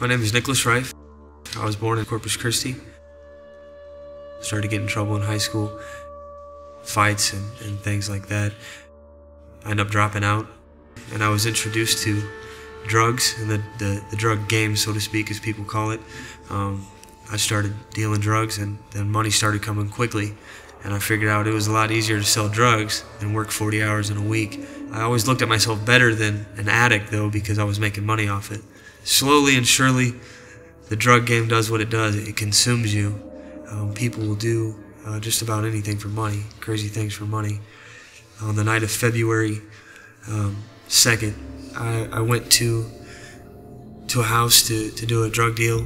My name is Nicholas Rife. I was born in Corpus Christi. Started to get in trouble in high school, fights and things like that. I ended up dropping out, and I was introduced to drugs and the drug game, so to speak, as people call it. I started dealing drugs, and then money started coming quickly, and I figured out it was a lot easier to sell drugs than work 40 hours in a week. I always looked at myself better than an addict, though, because I was making money off it. Slowly and surely, the drug game does what it does. It consumes you. People will do just about anything for money, crazy things for money. On the night of February 2nd, I went to a house to do a drug deal.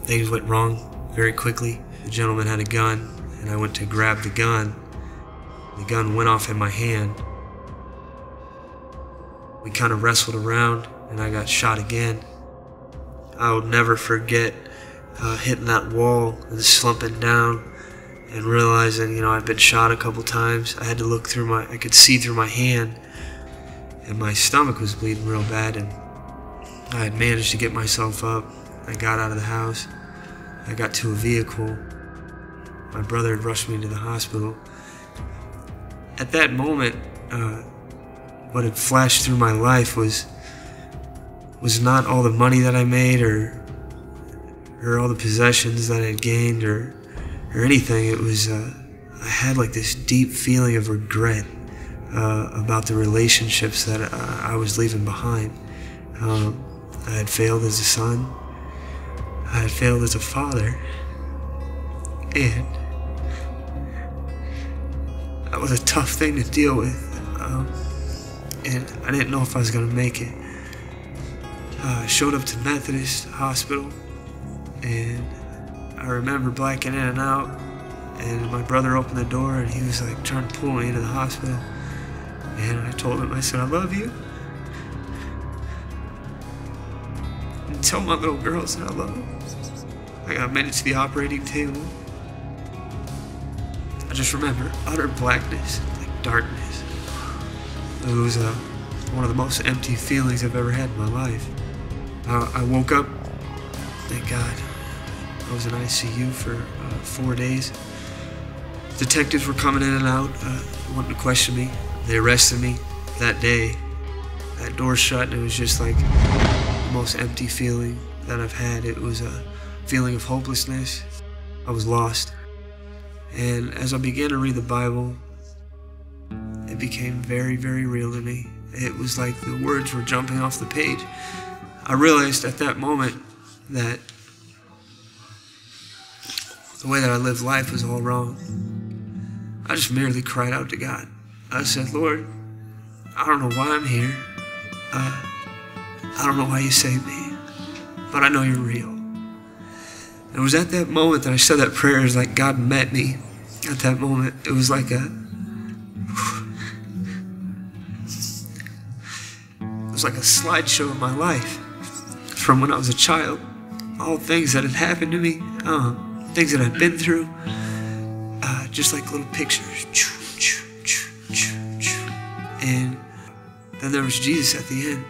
Things went wrong very quickly. The gentleman had a gun, and I went to grab the gun. The gun went off in my hand. We kind of wrestled around, and I got shot again. I will never forget hitting that wall and slumping down and realizing, I've been shot a couple times. I had to look through I could see through my hand, and my stomach was bleeding real bad, and I had managed to get myself up. I got out of the house. I got to a vehicle. My brother had rushed me to the hospital. At that moment, what had flashed through my life was not all the money that I made or all the possessions that I had gained or anything. It was I had like this deep feeling of regret about the relationships that I was leaving behind. I had failed as a son. I had failed as a father. And that was a tough thing to deal with. And I didn't know if I was going to make it. I showed up to Methodist Hospital, and I remember blacking in and out, and my brother opened the door, and he was like trying to pull me into the hospital. And I told him, I said, I love you. And tell my little girls that I love them. I made it to the operating table. I just remember utter blackness, like darkness. It was one of the most empty feelings I've ever had in my life. I woke up, thank God. I was in ICU for 4 days. Detectives were coming in and out, wanting to question me. They arrested me that day. That door shut, and it was just like the most empty feeling that I've had. It was a feeling of hopelessness. I was lost. And as I began to read the Bible, it became very, very real to me. It was like the words were jumping off the page. I realized at that moment that the way that I lived life was all wrong. I just merely cried out to God. I said, Lord, I don't know why I'm here. I don't know why you saved me, but I know you're real. And it was at that moment that I said that prayer. It was like God met me at that moment. It was like a slideshow of my life from when I was a child. All things that had happened to me, things that I'd been through, just like little pictures. And then there was Jesus at the end.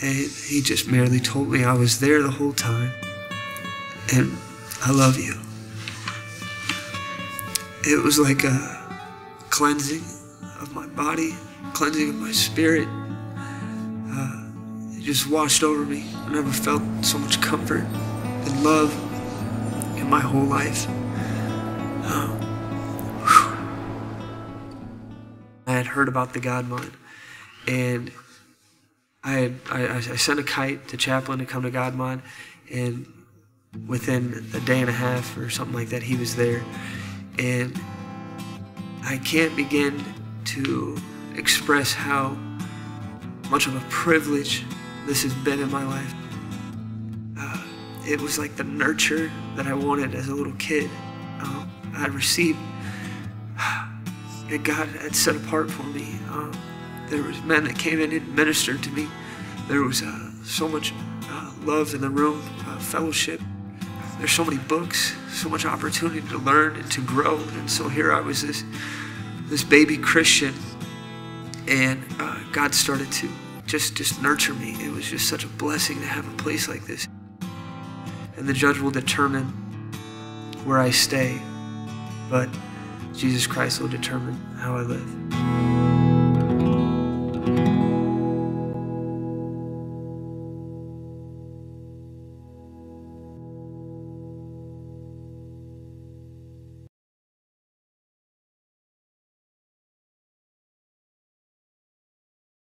And he just merely told me I was there the whole time. And I love you. It was like a cleansing of my body, cleansing of my spirit. It just washed over me. I never felt so much comfort and love in my whole life. I had heard about the God Mind, and I sent a kite to Chaplain to come to God Mind, and within a day and a half or something like that, he was there. And I can't begin to express how much of a privilege this has been in my life. It was like the nurture that I wanted as a little kid. I had received, and God had set apart for me. There was men that came in and ministered to me. There was so much love in the room, fellowship. There's so many books, so much opportunity to learn and to grow. And so here I was, this baby Christian, and God started to just nurture me. It was just such a blessing to have a place like this. And the judge will determine where I stay, but Jesus Christ will determine how I live.